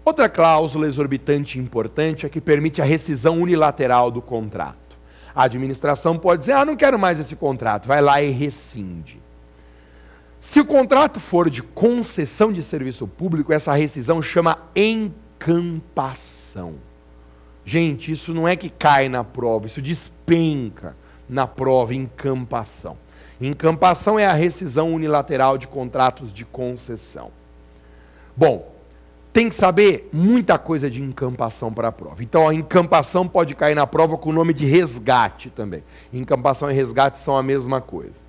Outra cláusula exorbitante e importante é que permite a rescisão unilateral do contrato. A administração pode dizer, não quero mais esse contrato, vai lá e rescinde. Se o contrato for de concessão de serviço público, essa rescisão chama encampação. Gente, isso não é que cai na prova, isso despenca na prova, encampação. Encampação é a rescisão unilateral de contratos de concessão. Bom, tem que saber muita coisa de encampação para a prova. Então, a encampação pode cair na prova com o nome de resgate também. Encampação e resgate são a mesma coisa.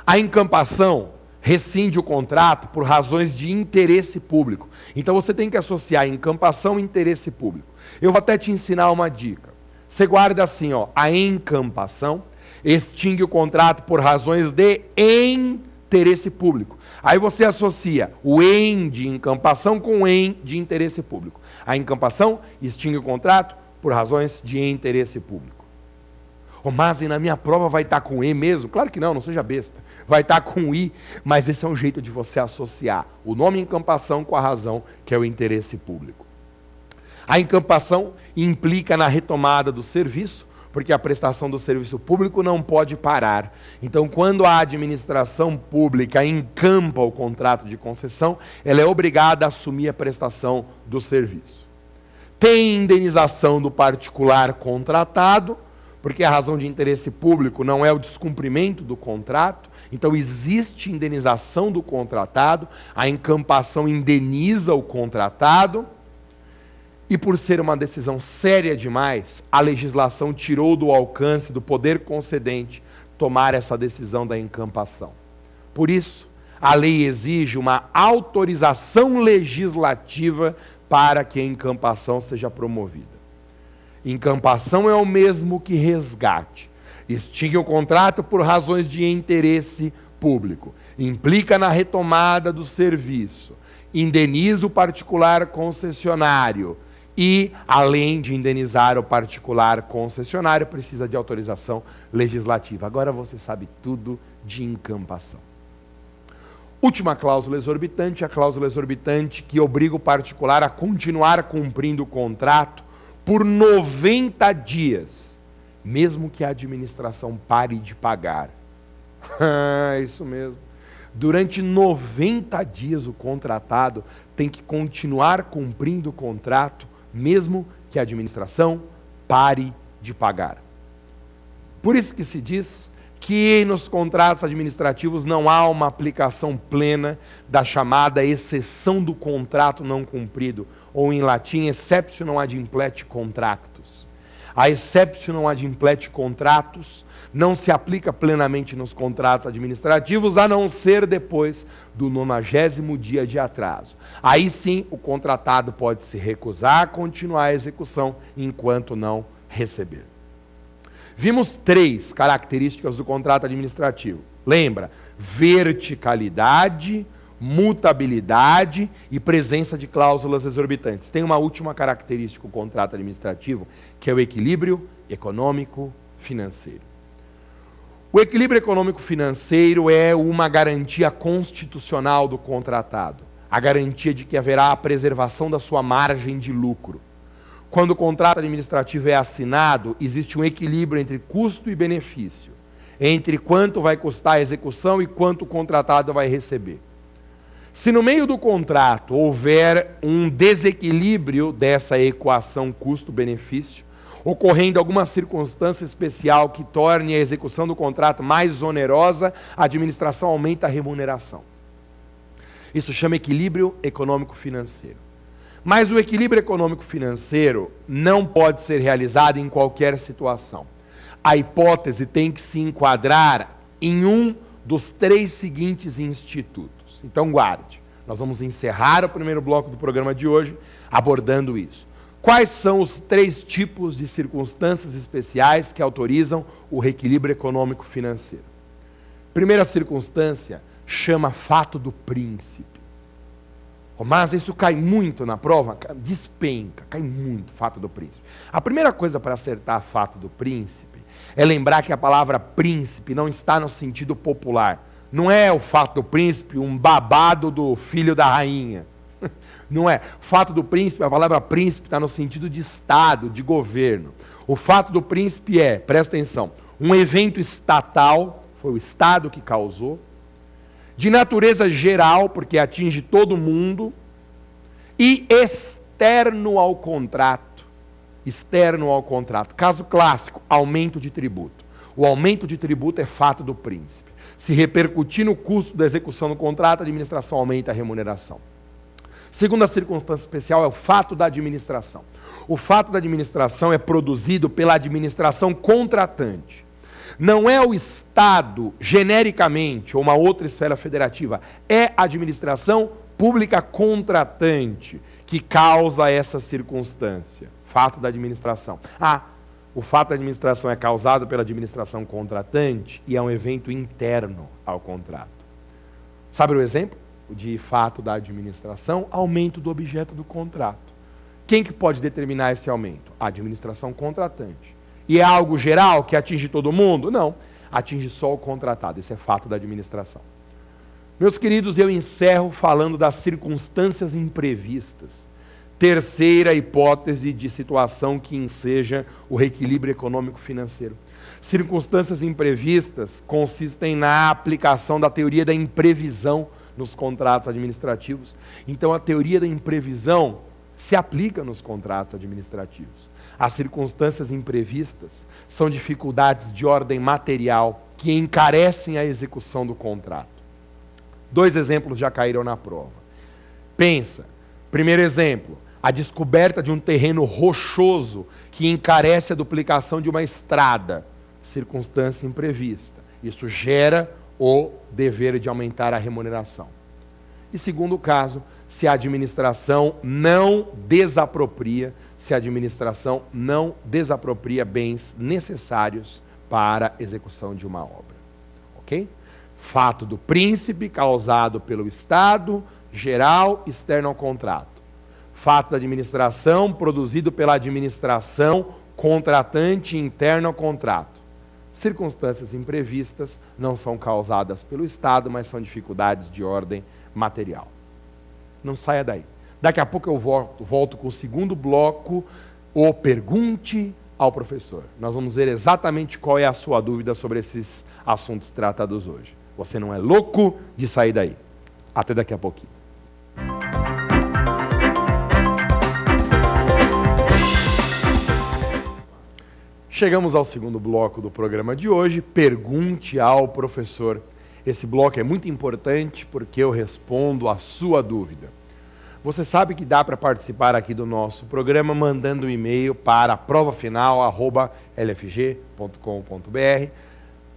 A encampação rescinde o contrato por razões de interesse público. Então, você tem que associar encampação e interesse público. Eu vou até te ensinar uma dica. Você guarda assim, a encampação extingue o contrato por razões de interesse público. Aí você associa o em de encampação com o em de interesse público. A encampação extingue o contrato por razões de interesse público. Mas na minha prova vai estar com e mesmo? Claro que não seja besta. Vai estar com i, mas esse é um jeito de você associar o nome encampação com a razão, que é o interesse público. A encampação implica na retomada do serviço, porque a prestação do serviço público não pode parar. Então, quando a administração pública encampa o contrato de concessão, ela é obrigada a assumir a prestação do serviço. Tem indenização do particular contratado, porque a razão de interesse público não é o descumprimento do contrato, então existe indenização do contratado, a encampação indeniza o contratado, e por ser uma decisão séria demais, a legislação tirou do alcance do poder concedente tomar essa decisão da encampação. Por isso, a lei exige uma autorização legislativa para que a encampação seja promovida. Encampação é o mesmo que resgate. Extingue o contrato por razões de interesse público. Implica na retomada do serviço. Indeniza o particular concessionário. E, além de indenizar o particular concessionário, precisa de autorização legislativa. Agora você sabe tudo de encampação. Última cláusula exorbitante, a cláusula exorbitante que obriga o particular a continuar cumprindo o contrato por 90 dias, mesmo que a administração pare de pagar. Isso mesmo. Durante 90 dias o contratado tem que continuar cumprindo o contrato, mesmo que a administração pare de pagar. Por isso que se diz que nos contratos administrativos não há uma aplicação plena da chamada exceção do contrato não cumprido, ou em latim, exceptionum ad implet contractus. A exceptionum ad implet contractus não se aplica plenamente nos contratos administrativos, a não ser depois do 90º dia de atraso. Aí sim, o contratado pode se recusar a continuar a execução enquanto não receber. Vimos 3 características do contrato administrativo. Lembra? Verticalidade, mutabilidade e presença de cláusulas exorbitantes. Tem uma última característica do contrato administrativo, que é o equilíbrio econômico-financeiro. O equilíbrio econômico-financeiro é uma garantia constitucional do contratado. A garantia de que haverá a preservação da sua margem de lucro. Quando o contrato administrativo é assinado, existe um equilíbrio entre custo e benefício, entre quanto vai custar a execução e quanto o contratado vai receber. Se no meio do contrato houver um desequilíbrio dessa equação custo-benefício, ocorrendo alguma circunstância especial que torne a execução do contrato mais onerosa, a administração aumenta a remuneração. Isso chama equilíbrio econômico-financeiro. Mas o equilíbrio econômico-financeiro não pode ser realizado em qualquer situação. A hipótese tem que se enquadrar em um dos 3 seguintes institutos. Então guarde, nós vamos encerrar o primeiro bloco do programa de hoje abordando isso. Quais são os 3 tipos de circunstâncias especiais que autorizam o reequilíbrio econômico-financeiro? Primeira circunstância chama fato do príncipe. Mas isso cai muito na prova, despenca, cai muito, fato do príncipe. A primeira coisa para acertar fato do príncipe é lembrar que a palavra príncipe não está no sentido popular. Não é o fato do príncipe um babado do filho da rainha. Não é. Fato do príncipe, a palavra príncipe está no sentido de Estado, de governo. O fato do príncipe é, presta atenção, um evento estatal, foi o Estado que causou, de natureza geral, porque atinge todo mundo, e externo ao contrato. Externo ao contrato. Caso clássico, aumento de tributo. O aumento de tributo é fato do príncipe. Se repercutir no custo da execução do contrato, a administração aumenta a remuneração. Segunda circunstância especial é o fato da administração. O fato da administração é produzido pela administração contratante. Não é o Estado, genericamente, ou uma outra esfera federativa, é a administração pública contratante que causa essa circunstância. Fato da administração. O fato da administração é causado pela administração contratante e é um evento interno ao contrato. Sabe o exemplo de fato da administração? Aumento do objeto do contrato. Quem que pode determinar esse aumento? A administração contratante. E é algo geral que atinge todo mundo? Não. Atinge só o contratado. Esse é fato da administração. Meus queridos, eu encerro falando das circunstâncias imprevistas. Terceira hipótese de situação que enseja o reequilíbrio econômico-financeiro. Circunstâncias imprevistas consistem na aplicação da teoria da imprevisão nos contratos administrativos. Então, a teoria da imprevisão se aplica nos contratos administrativos. As circunstâncias imprevistas são dificuldades de ordem material que encarecem a execução do contrato. 2 exemplos já caíram na prova. Pensa, primeiro exemplo, a descoberta de um terreno rochoso que encarece a duplicação de uma estrada, circunstância imprevista. Isso gera o dever de aumentar a remuneração. E segundo caso, se a administração não desapropria, bens necessários para a execução de uma obra. Ok? Fato do príncipe causado pelo Estado, geral, externo ao contrato. Fato da administração produzido pela administração contratante interno ao contrato. Circunstâncias imprevistas não são causadas pelo Estado, mas são dificuldades de ordem material. Não saia daí. Daqui a pouco eu volto com o segundo bloco, o Pergunte ao Professor. Nós vamos ver exatamente qual é a sua dúvida sobre esses assuntos tratados hoje. Você não é louco de sair daí. Até daqui a pouquinho. Chegamos ao segundo bloco do programa de hoje, Pergunte ao Professor. Esse bloco é muito importante porque eu respondo a sua dúvida. Você sabe que dá para participar aqui do nosso programa mandando um e-mail para provafinal@lfg.com.br,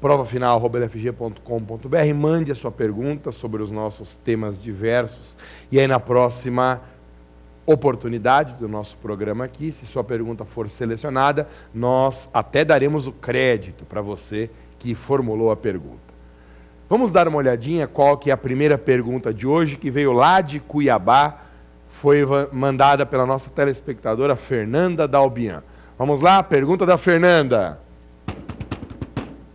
provafinal@lfg.com.br, mande a sua pergunta sobre os nossos temas diversos e aí na próxima oportunidade do nosso programa aqui, se sua pergunta for selecionada, nós até daremos o crédito para você que formulou a pergunta. Vamos dar uma olhadinha qual que é a primeira pergunta de hoje, que veio lá de Cuiabá, foi mandada pela nossa telespectadora Fernanda Dalbian. Vamos lá, pergunta da Fernanda.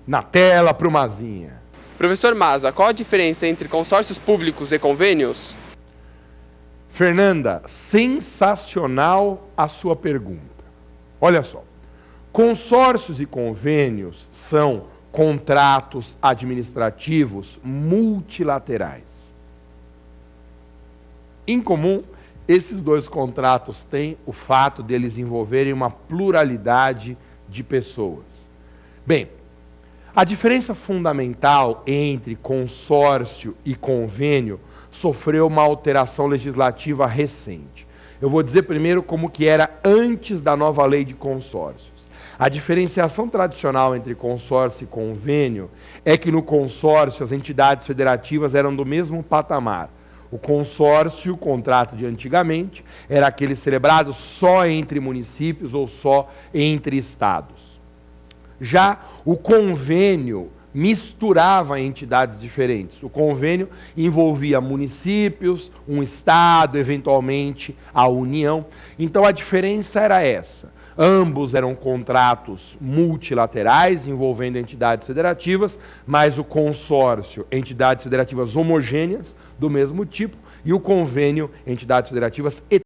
Na tela para o Mazinha. Professor Maza, qual a diferença entre consórcios públicos e convênios? Fernanda, sensacional a sua pergunta. Olha só, consórcios e convênios são contratos administrativos multilaterais. Em comum, esses 2 contratos têm o fato de eles envolverem uma pluralidade de pessoas. Bem, a diferença fundamental entre consórcio e convênio sofreu uma alteração legislativa recente. Eu vou dizer primeiro como que era antes da nova lei de consórcios. A diferenciação tradicional entre consórcio e convênio é que no consórcio as entidades federativas eram do mesmo patamar. O consórcio, o contrato de antigamente, era aquele celebrado só entre municípios ou só entre estados. Já o convênio misturava entidades diferentes. O convênio envolvia municípios, um estado, eventualmente a União. Então a diferença era essa. Ambos eram contratos multilaterais envolvendo entidades federativas, mas o consórcio, entidades federativas homogêneas do mesmo tipo, e o convênio, entidades federativas e